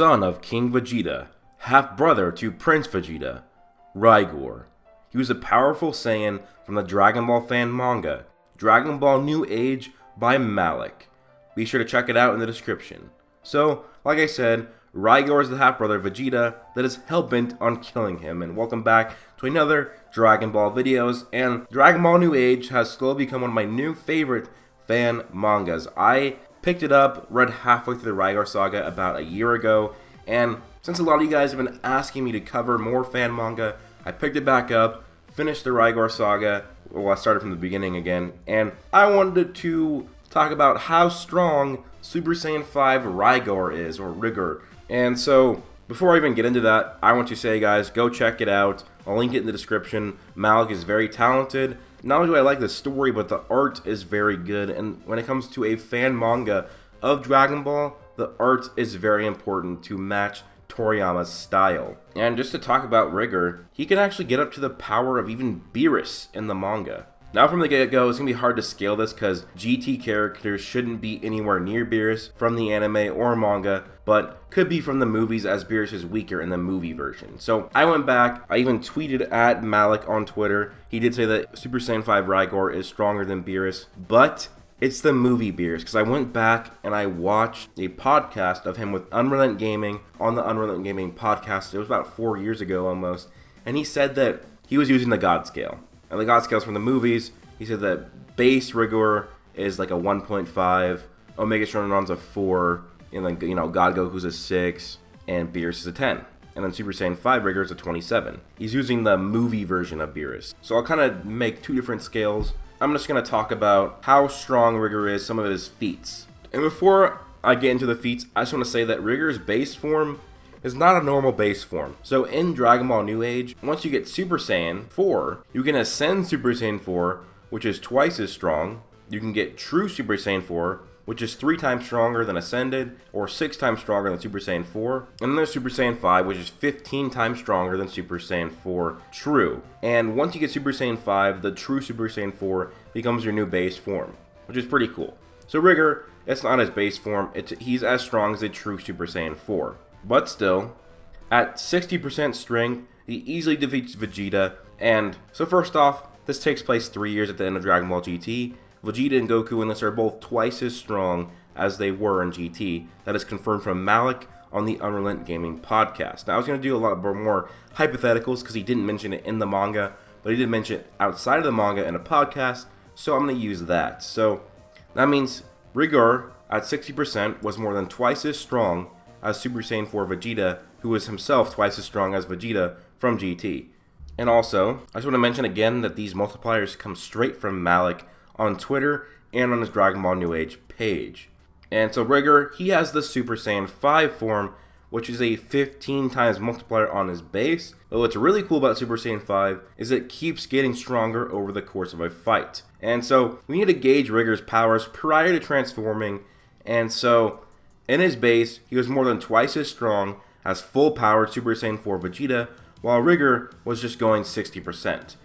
son of King Vegeta, half-brother to Prince Vegeta, Rigor. He was a powerful Saiyan from the Dragon Ball fan manga, Dragon Ball New Age by Malik. Be sure to check it out in the description. So, like I said, Rigor is the half-brother of Vegeta that is hell-bent on killing him, and welcome back to another Dragon Ball videos, and Dragon Ball New Age has slowly become one of my new favorite fan mangas. I picked it up, read halfway through the Rigor saga about a year ago, and since a lot of you guys have been asking me to cover more fan manga, I picked it back up, finished the Rigor saga, well I started from the beginning again, and I wanted to talk about how strong Super Saiyan 5 Rigor is, or Rigor. And so, before I even get into that, I want to say guys, go check it out. I'll link it in the description. Malik is very talented. Not only do I like the story, but the art is very good. And when it comes to a fan manga of Dragon Ball, the art is very important to match Toriyama's style. And just to talk about Rigor, he can actually get up to the power of even Beerus in the manga. Now from the get-go, it's going to be hard to scale this because GT characters shouldn't be anywhere near Beerus from the anime or manga, but could be from the movies as Beerus is weaker in the movie version. So I went back, I even tweeted at Malik on Twitter. He did say that Super Saiyan 5 Rigor is stronger than Beerus, but it's the movie Beerus, because I went back and I watched a podcast of him with Unrelenting Gaming on the Unrelenting Gaming podcast. It was about 4 years ago almost, and he said that he was using the God scale. And the God scales from the movies, he said that base Rigor is like a 1.5, Omega Shenron's a 4, and like, you know, God Goku's a 6, and Beerus is a 10. And then Super Saiyan 5 Rigor is a 27. He's using the movie version of Beerus. So I'll kind of make two different scales. I'm just going to talk about how strong Rigor is, some of his feats. And before I get into the feats, I just want to say that Rigor's base form is not a normal base form. So in Dragon Ball New Age, once you get Super Saiyan 4, you can ascend Super Saiyan 4, which is twice as strong. You can get True Super Saiyan 4, which is 3 times stronger than Ascended, or 6 times stronger than Super Saiyan 4. And then there's Super Saiyan 5, which is 15 times stronger than Super Saiyan 4 True. And once you get Super Saiyan 5, the True Super Saiyan 4 becomes your new base form, which is pretty cool. So Rigor, it's not his base form, he's as strong as a True Super Saiyan 4. But still, at 60% strength, he easily defeats Vegeta. And so first off, this takes place 3 years at the end of Dragon Ball GT. Vegeta and Goku in this are both twice as strong as they were in GT. That is confirmed from Malik on the Unrelenting Gaming podcast. Now I was going to do a lot more hypotheticals because he didn't mention it in the manga, but he did mention it outside of the manga in a podcast, so I'm going to use that. So that means Rigor at 60% was more than twice as strong as Super Saiyan 4 Vegeta, who was himself twice as strong as Vegeta from GT. And also, I just want to mention again that these multipliers come straight from Malik on Twitter and on his Dragon Ball New Age page. And so Rigor, he has the Super Saiyan 5 form, which is a 15 times multiplier on his base. But what's really cool about Super Saiyan 5 is it keeps getting stronger over the course of a fight. And so we need to gauge Rigor's powers prior to transforming, and so in his base, he was more than twice as strong as full-powered Super Saiyan 4 Vegeta, while Rigor was just going 60%.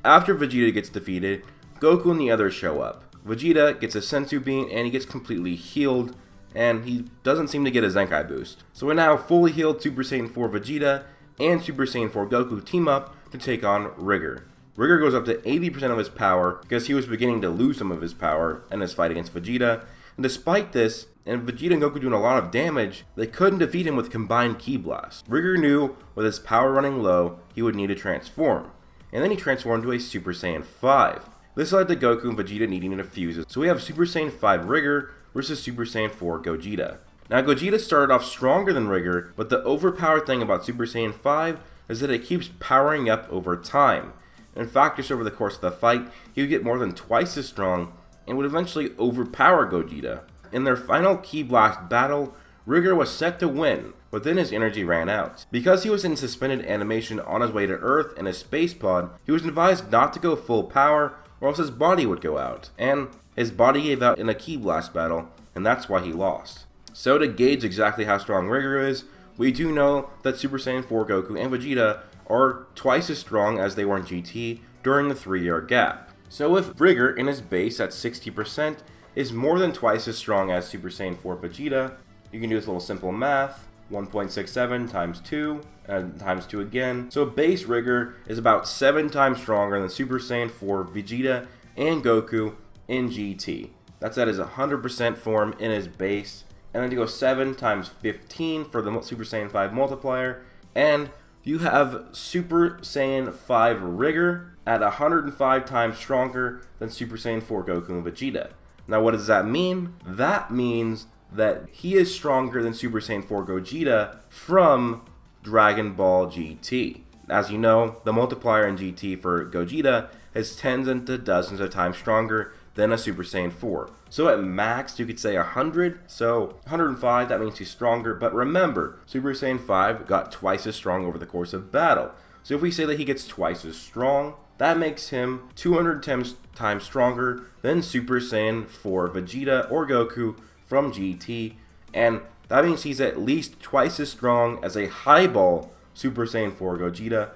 After Vegeta gets defeated, Goku and the others show up. Vegeta gets a Senzu Bean and he gets completely healed, and he doesn't seem to get a Zenkai boost. So we now fully healed Super Saiyan 4 Vegeta and Super Saiyan 4 Goku team up to take on Rigor. Rigor goes up to 80% of his power because he was beginning to lose some of his power in his fight against Vegeta. And despite this, and Vegeta and Goku doing a lot of damage, they couldn't defeat him with combined Ki Blast. Rigor knew with his power running low, he would need to transform. And then he transformed to a Super Saiyan 5. This led to Goku and Vegeta needing to fuse it. So we have Super Saiyan 5 Rigor versus Super Saiyan 4 Gogeta. Now Gogeta started off stronger than Rigor, but the overpowered thing about Super Saiyan 5 is that it keeps powering up over time. In fact, just over the course of the fight, he would get more than twice as strong and would eventually overpower Gogeta. In their final Ki Blast battle, Rigor was set to win, but then his energy ran out. Because he was in suspended animation on his way to Earth in his space pod, he was advised not to go full power or else his body would go out. And his body gave out in a Ki Blast battle, and that's why he lost. So to gauge exactly how strong Rigor is, we do know that Super Saiyan 4 Goku and Vegeta are twice as strong as they were in GT during the 3-year gap. So if Rigor in his base at 60% is more than twice as strong as Super Saiyan 4 Vegeta, you can do this little simple math. 1.67 times 2, and times 2 again. So base Rigor is about 7 times stronger than Super Saiyan 4 Vegeta and Goku in GT. That's at his 100% form in his base. And then to go 7 times 15 for the Super Saiyan 5 multiplier. And you have Super Saiyan 5 Rigor at 105 times stronger than Super Saiyan 4 Goku and Vegeta. Now what does that mean? That means that he is stronger than Super Saiyan 4 Gogeta from Dragon Ball GT. As you know, the multiplier in GT for Gogeta is tens into dozens of times stronger than a Super Saiyan 4. So at max, you could say 100. So 105, that means he's stronger. But remember, Super Saiyan 5 got twice as strong over the course of battle. So if we say that he gets twice as strong, that makes him 210 times stronger than Super Saiyan 4 Vegeta or Goku from GT, and that means he's at least twice as strong as a highball Super Saiyan 4 Gogeta.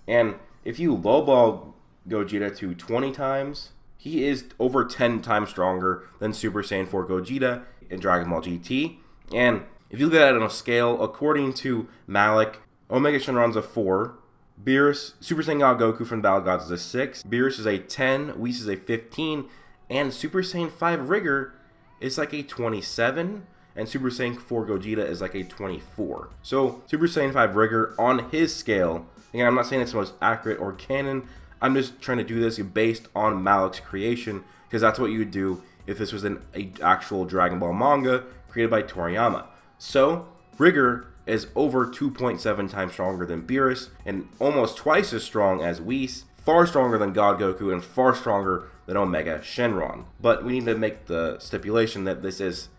And if you lowball Gogeta to 20 times, he is over 10 times stronger than Super Saiyan 4 Gogeta in Dragon Ball GT. And if you look at it on a scale, according to Malik, Omega Shenron's a 4, Beerus, Super Saiyan God Goku from Battle Gods is a 6, Beerus is a 10, Whis is a 15, and Super Saiyan 5 Rigor is like a 27, and Super Saiyan 4 Gogeta is like a 24. So Super Saiyan 5 Rigor on his scale, again, I'm not saying it's the most accurate or canon, I'm just trying to do this based on Malik's creation, because that's what you would do if this was an actual Dragon Ball manga created by Toriyama. So Rigor is over 2.7 times stronger than Beerus, and almost twice as strong as Whis, far stronger than God Goku, and far stronger than Omega Shenron. But we need to make the stipulation that this is,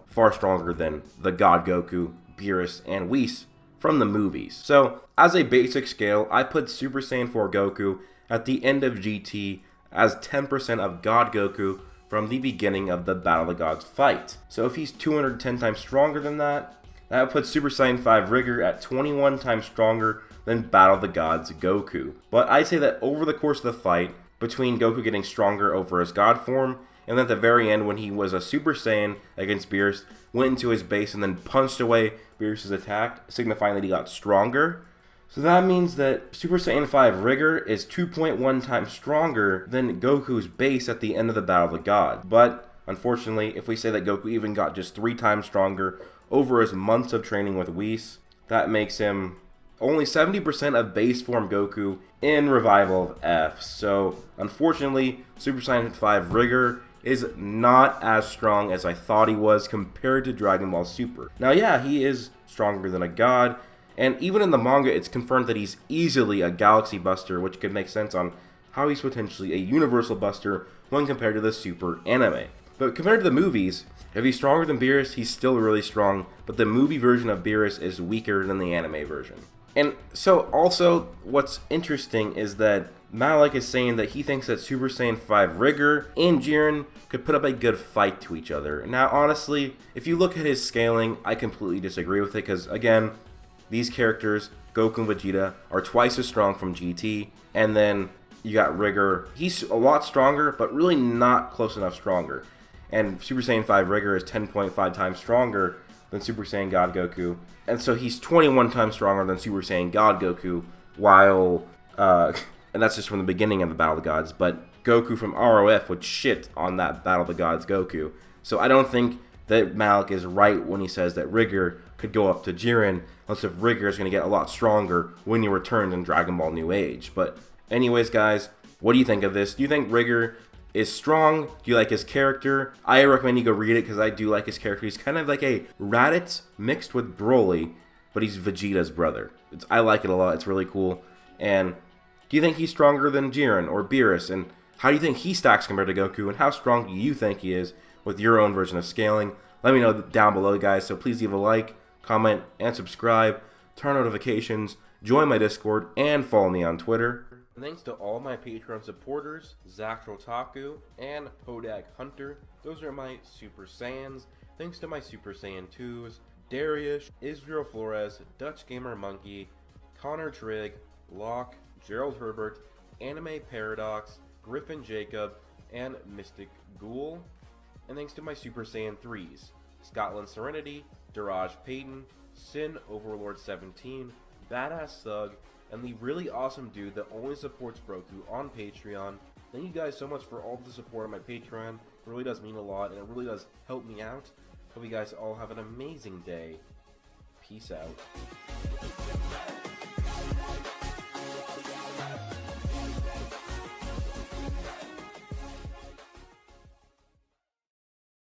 far stronger than the God Goku, Beerus, and Whis from the movies. So, as a basic scale, I put Super Saiyan 4 Goku at the end of GT as 10% of God Goku from the beginning of the Battle of the Gods fight. So if he's 210 times stronger than that, that would put Super Saiyan 5 Rigor at 21 times stronger than Battle of the Gods Goku. But I'd say that over the course of the fight, between Goku getting stronger over his God form, and then at the very end when he was a Super Saiyan against Beerus, went into his base and then punched away Beerus' attack, signifying that he got stronger. So that means that Super Saiyan 5 Rigor is 2.1 times stronger than Goku's base at the end of the Battle of the Gods. But unfortunately, if we say that Goku even got just 3 times stronger over his months of training with Whis, that makes him only 70% of base form Goku in Revival of F. So unfortunately, Super Saiyan 5 Rigor is not as strong as I thought he was compared to Dragon Ball Super. Now yeah, he is stronger than a god, and even in the manga it's confirmed that he's easily a Galaxy Buster, which could make sense on how he's potentially a Universal Buster when compared to the Super anime. But compared to the movies, if he's stronger than Beerus, he's still really strong, but the movie version of Beerus is weaker than the anime version. And so also, what's interesting is that Malik is saying that he thinks that Super Saiyan 5 Rigor and Jiren could put up a good fight to each other. Now honestly, if you look at his scaling, I completely disagree with it, because again, these characters, Goku and Vegeta, are twice as strong from GT, and then you got Rigor. He's a lot stronger, but really not close enough stronger. And Super Saiyan 5 Rigor is 10.5 times stronger than Super Saiyan God Goku. And so he's 21 times stronger than Super Saiyan God Goku, while, and that's just from the beginning of the Battle of the Gods, but Goku from ROF would shit on that Battle of the Gods Goku. So I don't think that Malik is right when he says that Rigor could go up to Jiren, unless if Rigor is going to get a lot stronger when he returns in Dragon Ball New Age. But anyways, guys, what do you think of this? Do you think Rigor is strong? Do you like his character? I recommend you go read it, because I do like his character. He's kind of like a Raditz mixed with Broly, but he's Vegeta's brother. I like it a lot. It's really cool. And do you think he's stronger than Jiren or Beerus? And how do you think he stacks compared to Goku? And how strong do you think he is with your own version of scaling? Let me know down below, guys. So please leave a like, comment, and subscribe. Turn on notifications. Join my Discord and follow me on Twitter. Thanks to all my Patreon supporters, Zach Rotaku and Hodag Hunter. Those are my Super Saiyans. Thanks to my Super Saiyan 2s, Darius, Israel Flores, Dutch Gamer Monkey, Connor Trigg, Locke, Gerald Herbert, Anime Paradox, Griffin Jacob, and Mystic Ghoul. And thanks to my Super Saiyan 3s, Scotland Serenity, Daraj Payton, Sin Overlord 17, Badass Thug, and the really awesome dude that only supports Broku on Patreon. Thank you guys so much for all the support on my Patreon. It really does mean a lot, and it really does help me out. Hope you guys all have an amazing day. Peace out.